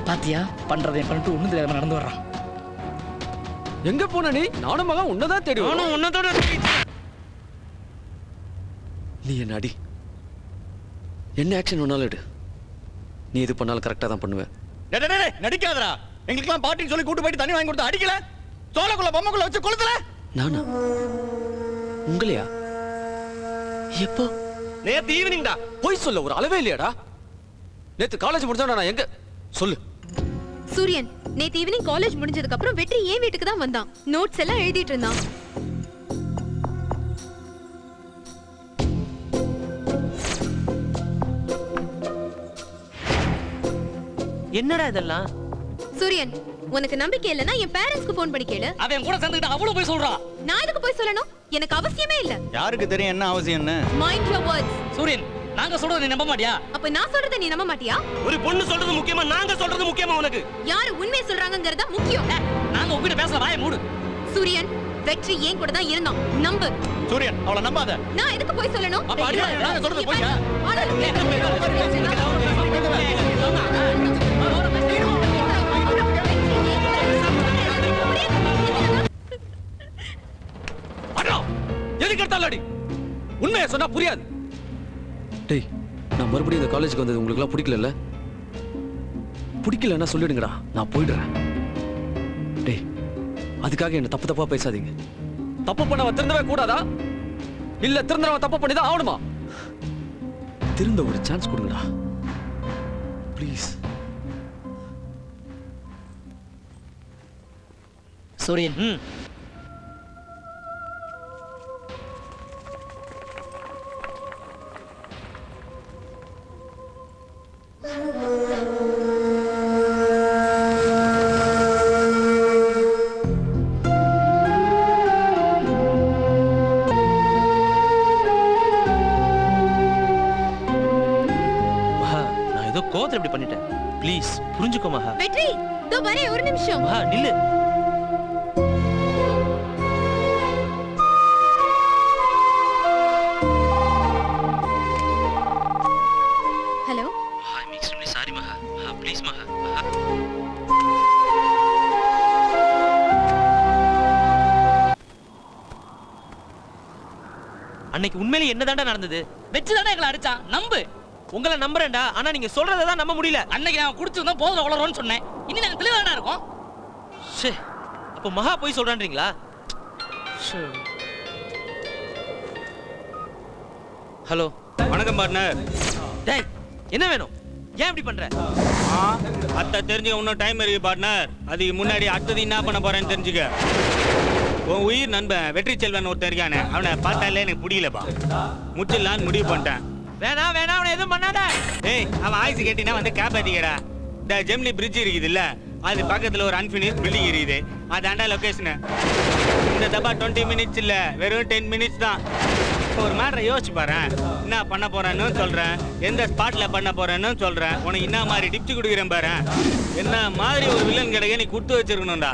பாத்தியா பண்றதை பண்ணிட்டு ஒண்ணும் தெரியாம நடந்து வர்றான். எங்க போன நீ? நானும் மகன் உன்னதான் தேடி நானும் உன்னதோட நீ என்ன அடி, என்ன ஆக்ஷன் வேணாலும் எடு. நீ எது பண்ணாலும் கரெக்டா தான் பண்ணுவேன். நடிக்காதடா. எங்களுக்கெல்லாம் பாட்டின்னு சொல்லி கூட்டு போயிட்டு தண்ணி வாங்கி கொடுத்து அடிக்கல, சோளக்குள்ள பொம்மைக்குள்ள வச்சு கொளுத்தல. நானா? உங்களையா? எப்போ? நேத்து ஈவினிங்டா. போய் சொல்ல ஒரு அளவே இல்லையாடா? நேத்து காலேஜ் முடிஞ்சா நான் எங்க சொல்லு. சூரியன் நேத்து ஈவினிங் காலேஜ் முடிஞ்சதுக்கு அப்புறம் வெற்றி ஏன் வீட்டுக்கு தான் வந்தான். நோட்ஸ் எல்லாம் எழுதிட்டு இருந்தான். என்னடா இதெல்லாம்? சூரியன் உனக்கு நம்பிக்கை இல்லனா என் பேரண்ட்ஸ்க்கு ஃபோன் பண்ணி கேளு. அவன் கூட சேர்ந்துட்டு அவளும் போய் சொல்றா. நான் எதுக்கு போய் சொல்லணும்? எனக்கு அவசியமே இல்ல. யாருக்கு தெரியும் என்ன அவசியம் என்ன? Mind your words. சூரியன் நாங்க சொல்றத நீ நம்ப மாட்டியா? அப்ப நான் சொல்றத நீ நம்ப மாட்டியா? ஒரு பொண்ணு சொல்றது முக்கியமா நாங்க சொல்றது முக்கியமா உனக்கு? யாரு உண்மை சொல்றாங்கங்கறத முக்கியம். நாங்க உன்கிட்ட பேசல, வாயை மூடு. சூரியன் வெற்றி ஏன் கூட தான் இருந்தான். நம்பு. சூரியன் அவளை நம்பாத. நான் எதுக்கு போய் சொல்லணும்? அப்ப அடியா நாங்க சொல்றது பொய்யா? எதுக்கு எடுத்தாலும் அடி. உண்மையை சொன்னா புரியாது. டேய், நான் மறுபடியும் இந்த காலேஜுக்கு வந்தது உங்களுக்கு எல்லாம் பிடிக்கல? பிடிக்கலன்னா சொல்லிடுங்கடா, நான் போயிடுறேன். டேய், அதுக்காக என்ன தப்பு தப்பா பேசாதீங்க. தப்பு பண்ணவ திருந்தவே கூடாதா? இல்ல திருந்தவன் தப்பு பண்ணிதான் ஆகணுமா? திருந்த ஒரு சான்ஸ் கொடுங்கடா ப்ளீஸ். சூரியன் கோவத்துல இப்படி பண்ணிட்டேன். ப்ளீஸ் புரிஞ்சுக்கோ மகா. வெற்றி தோ வரே ஒரு நிமிஷம். மகா நில்லு. ஹலோ. மகா ஐ எக்ஸ்ட்ரீம்லி சாரி மகா. மகா ப்ளீஸ் மகா. மகா அன்னைக்கு உண்மையிலே என்னதாண்டா நடந்தது? வெச்சு தானே எங்களை அடிச்சான். நம்பு. உங்களை நம்புறேன்டா, ஆனா நீங்க சொல்றதை தான் நம்ப முடியல. அன்னைக்கு நான் குடிச்சிருந்தா போதும் வளரும்னு சொன்னேன். இனி நாங்க தெளிவாக இருக்கோம். ஷே, அப்போ மகா போய் சொல்றான்றீங்களா? ஹலோ வணக்கம் பார்ட்னர். டேய், என்ன வேணும்? ஏன் இப்படி பண்ற? அத்தை தெரிஞ்சுக்க இன்னும் டைம் இருக்கு பார்ட்னர். அதுக்கு முன்னாடி அடுத்தது என்ன பண்ண போறேன்னு தெரிஞ்சுக்க. உன் உயிர் நண்பன் வெற்றி செல்வன் ஒருத்தன் இருக்கானே, அவனை பார்த்தாலே எனக்கு பிடிக்கலப்பா. முச்சிடலான்னு முடிவு பண்ணிட்டேன். வேணாம் வேணாம், அவனை எதுவும் பண்ணாத. ஏய், அவன் ஆயுசு கேட்டினா வந்து காப்பாத்திக்கடா. இந்த ஜெம்லி பிரிட்ஜ் இருக்குது இல்ல, அது பக்கத்துல ஒரு அன்பினிஷ் பில்டிங் இருக்குது. அதாண்டா லொகேஷனு. இந்த தப்பா 20 மினிட்ஸ் இல்ல, வெறும் 10 மினிட்ஸ் தான். ஒரு மேட்டரை யோசிச்சு பாரு. என்ன பண்ண போறேன்னு சொல்றேன், எந்த ஸ்பாட்ல பண்ண போறேன்னு சொல்றேன், உனக்கு என்ன மாதிரி டிப்ஸ் கொடுக்குறேன் பாரு. என்ன மாதிரி ஒரு வில்லன் கிடைக்க நீ கொடுத்து வச்சிருக்கணும்டா.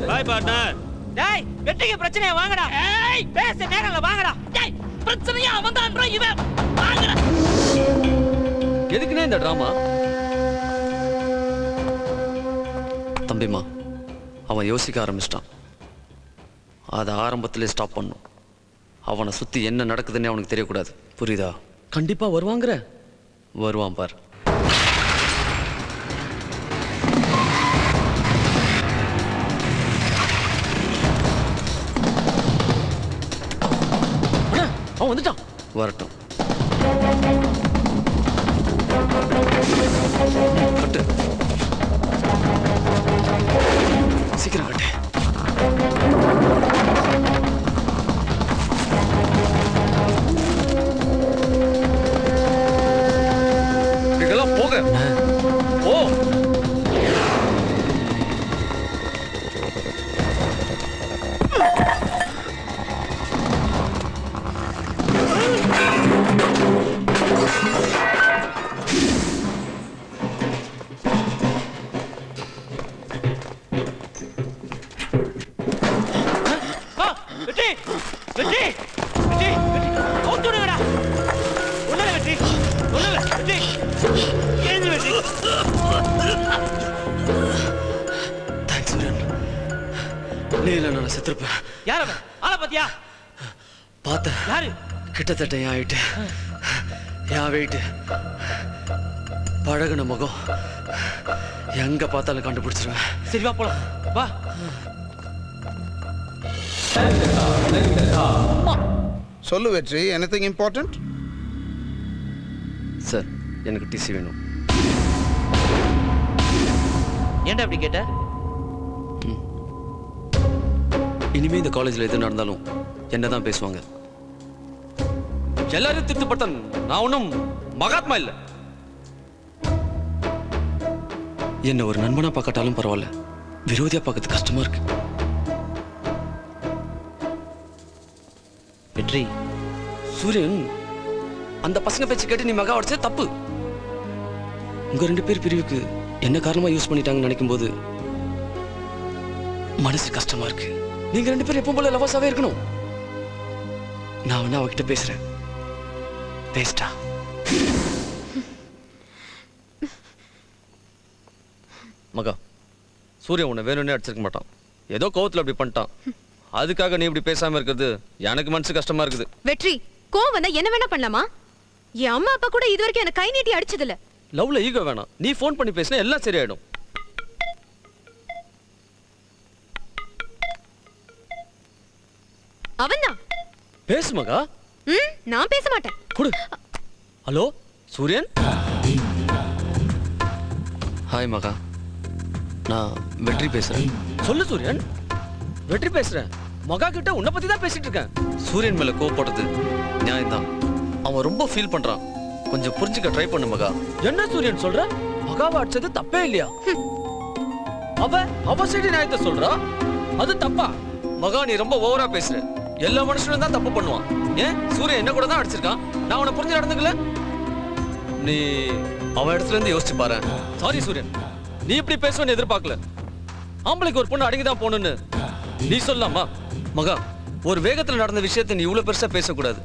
பாய் பார்ட்னர். டேய், வெற்றிக்கு பிரச்சனையா வாங்கடா. ஏய், பேச நேரம்ல வாங்கடா. டேய், பிரச்சனையா அவன்தான்றா இவன். வாங்கடா. எதுக்குனே இந்த டிராமா? தம்பிமா, அவன் யோசிக்க ஆரம்பிச்சிட்டான். அதை ஆரம்பத்திலே ஸ்டாப் பண்ணும். அவனை சுத்தி என்ன நடக்குதுன்னு அவனுக்கு தெரியக்கூடாது. புரியுதா? கண்டிப்பா வருவாங்கிற. வருவான் பார். அவன் வந்துட்டான். வரட்டும். கட்டு. சீக்கிரம் கட்டு. இதெல்லாம் போக ஓ. வெற்றி வெற்றி வெற்றி அவுத்துடுங்கடா. ஒண்ணுல வெற்றி, ஒண்ணுல வெற்றி, எழுந்து வெற்றி. நீ இல்லை நான் செத்துருப்பேன். யார் அவன்? ஆளை பாத்தியா? பார்த்தேன். யாரு? கிட்டத்தட்ட என் ஹைட்டு, என் வெயிட்டு, பழகுன முகம் எங்க பார்த்தாலும் கண்டுபிடிச்சிருவேன். சரி வா போலாம். வா. சொல்லு வெற்றி, எனிதிங் இம்பார்ட்டன்ட்? சார் எனக்கு டிசி வேணும். ஏன்டா அப்படி கேட்ட? இனிமே இந்த காலேஜில் எது நடந்தாலும் என்னதான் பேசுவாங்க. எல்லாரும் திருப்திப்பட்ட நான் ஒன்றும் மகாத்மா இல்லை. என்ன ஒரு நண்பனா பார்க்கட்டாலும் பரவாயில்ல, விரோதியா பார்க்கறது கஷ்டமா இருக்கு. வெற்றி, சூரியன், அந்த பசங்க பேச்சு கேட்டு நீ மகா உடச்சே தப்பு. உங்க 2 பேர் பிரிவுக்கு என்ன காரணமா யூஸ் பண்ணிட்டாங்கன்னு நினைக்கும் போது மனசு கஷ்டமா இருக்கு. நீங்க 2 பேரும் எப்பவும் போல லவர்ஸாவே இருக்கணும். நான் வேணா அவகிட்ட பேசுறேன். பேஸ்டா. மகா, சூரியன் உன்னை வேணும்னே அடிச்சிருக்க மாட்டான். ஏதோ கோவத்துல அப்படி பண்ணிட்டான். அதுக்காக நீ இப்படி பேசாம இருக்கிறது எனக்கு மனசு கஷ்டமா இருக்குது. வெற்றி, கோவம் வந்தா என்ன வேணா பண்ணலாமா? என் அம்மா அப்பா கூட இது வரைக்கும் எனக்கு கை நீட்டி அடிச்சதில்ல. லவ்ல ஈகோ வேணாம். நீ ஃபோன் பண்ணி பேசினா எல்லாம் சரியாயிடும். அவன்தான். பேசு மகா. நான் பேச மாட்டேன். குடு. ஹலோ சூரியன். ஹாய் மகா, நான் வெற்றி பேசுறேன். சொல்லு சூரியன். வெற்றி பேசுறேன். மகா கிட்ட உன்னை பத்தி தான் பேசிட்டு இருக்கேன். சூரியன் மேல கோவப்படுறது நியாயம்தான். அவன் ரொம்ப ஃபீல் பண்றான். கொஞ்சம் புரிஞ்சுக்க ட்ரை பண்ணு மகா. என்ன சூரியன் சொல்ற? மகாவை அடிச்சது தப்பே இல்லையா? அவ சைடு நியாயத்தை சொல்றா, அது தப்பா? மகா நீ ரொம்ப ஓவரா பேசுற. எல்லா மனுஷனும் தான் தப்பு பண்ணுவான். ஏன் சூரியன் என்ன கூட தான் அடிச்சிருக்கான். நான் அவனை புரிஞ்சு நடந்துக்கல. நீ அவன் இடத்துல இருந்து யோசிச்சு பாரு. சாரி சூரியன், நீ இப்படி பேசுவேன்னு எதிர்பார்க்கல. ஆம்பளைக்கு ஒரு பொண்ணு அடங்கிதான் போகணும்னு நீ சொல்லலாமா? மகா, ஒரு வேகத்துல நடந்த விஷயத்தை நீ இவ்வளவு பெருசா பேசக்கூடாது.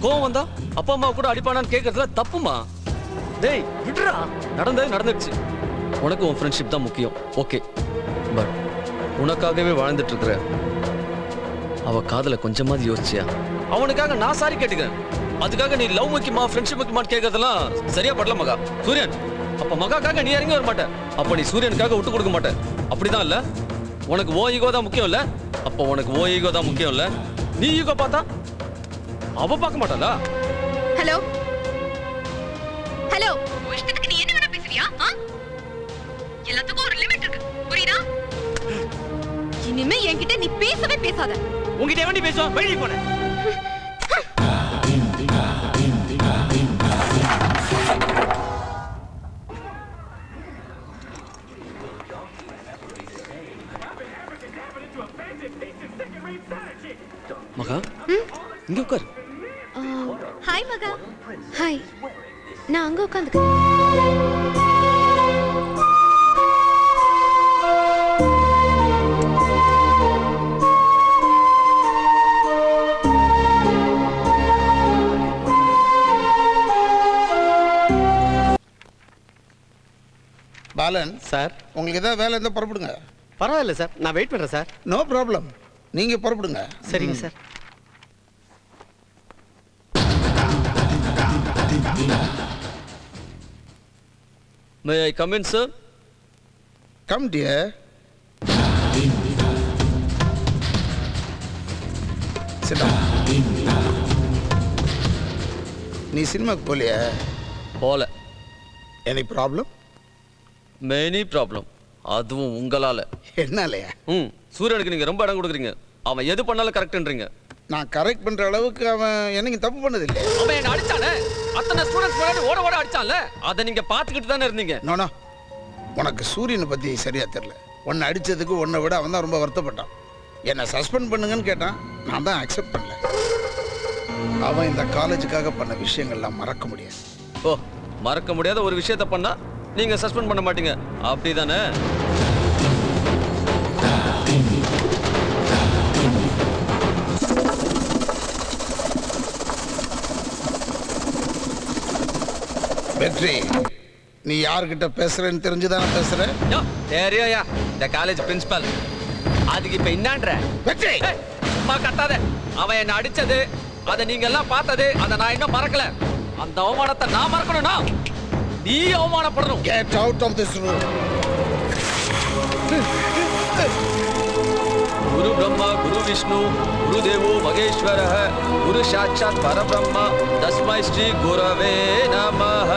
கோவம் வந்தா அப்பா அம்மா கூட அடிப்பானான்னு கேட்கறதுல தப்புமா? டேய் விட்டுறா, நடந்தது நடந்துடுச்சு. உனக்கு உன் ஃப்ரெண்ட்ஷிப் தான் முக்கியம், ஓகே. பட் உனக்காகவே வாழ்ந்துட்டு இருக்கிற அவ காதல கொஞ்சமாவது யோசிச்சியா? அவனுக்காக நான் சாரி கேட்டுக்கிறேன். அதுக்காக நீ லவ் முக்கியமா ஃப்ரெண்ட்ஷிப் முக்கியமான்னு கேட்கறதெல்லாம் சரியா படல மகா. சூரியன், அப்ப மகாக்காக நீ இறங்கி வர மாட்ட. அப்ப நீ சூரியனுக்காக விட்டு கொடுக்க மாட்ட. அப்படிதான் இல்ல? உனக்கு ஓ ஈகோ தான் முக்கியம் இல்ல? அப்ப உனக்கு ஓ ஈகோ தான் முக்கியம் இல்ல? நீ ஈகோ பார்த்தா அவ பார்க்க மாட்டாளா? ஹலோ ஹலோ, இஷ்டத்துக்கு நீ என்ன வேணா பேசுறியா? எல்லாத்துக்கும் ஒரு லிமிட் இருக்கு, புரியுதா? இனிமே என்கிட்ட நீ பேசவே பேசாத. உங்ககிட்ட எப்படி பேசுவோம்? வெளியே போன. மகா, இங்க உட்கார். ஹாய் மகா. ஹாய். நான் அங்க உட்காந்துக்கிறேன். பாலன் சார், உங்களுக்கு ஏதாவது வேலை இருந்தால் புறப்படுங்க. பரவாயில்ல சார், நான் வெயிட் பண்ணுறேன் சார். நோ ப்ராப்ளம், நீங்கள் புறப்படுங்க. சரிங்க sir. May I come in, sir? Come dear. Sit down. நீ சினிமாக்கு போலியா? போல. Any problem? Many problem. அதுவும் உங்களால. என்னாலயா? சூரியனுக்கு நீங்க ரொம்ப இடம் கொடுக்குறீங்க. அவன் எது பண்ணாலும் கரெக்ட்ன்றீங்க. நான் கரெக்ட் பண்ற அளவுக்கு அவன் என்னைக்கு தப்பு பண்ணதில்லை. அவன் என்ன அடிச்சானே, அத்தனை ஸ்டூடண்ட்ஸ் முன்னாடி ஓட ஓட அடிச்சான்ல, அதை நீங்க பாத்துக்கிட்டு தானே இருந்தீங்க. நோனோ, உனக்கு சூரியனை பத்தி சரியா தெரியல. உன்னை அடிச்சதுக்கு உன்னை விட அவன் தான் ரொம்ப வருத்தப்பட்டான். என்னை சஸ்பெண்ட் பண்ணுங்கன்னு கேட்டான், நான் தான் அக்செப்ட் பண்ணல. அவன் இந்த காலேஜுக்காக பண்ண விஷயங்கள்லாம் மறக்க முடியாது. ஓ, மறக்க முடியாத ஒரு விஷயத்த பண்ணா நீங்க சஸ்பெண்ட் பண்ண மாட்டீங்க, அப்படிதானே? வெற்றி, நீ யார்கிட்ட பேசுறேன்னு தெரிஞ்சுதானே பேசுற? யா, இந்த காலேஜ் பிரின்சிபல். அதுக்கு இப்ப என்னன்ற வெற்றி ஏய், சும்மா கத்தாத. அவன் என்ன அடிச்சது, அதை நீங்க எல்லாம் பார்த்தது, அதை நான் இன்னும் மறக்கல. அந்த அவமானத்தை நான் மறக்கணும்னா நீ அவமானப்படணும். Get out of this room. குரு பிரம்மா குரு விஷ்ணு குரு தேவோ மகேஸ்வரः குரு சாட்சாத் பரபிரம்ம தஸ்மை ஸ்ரீ குரவே நமः.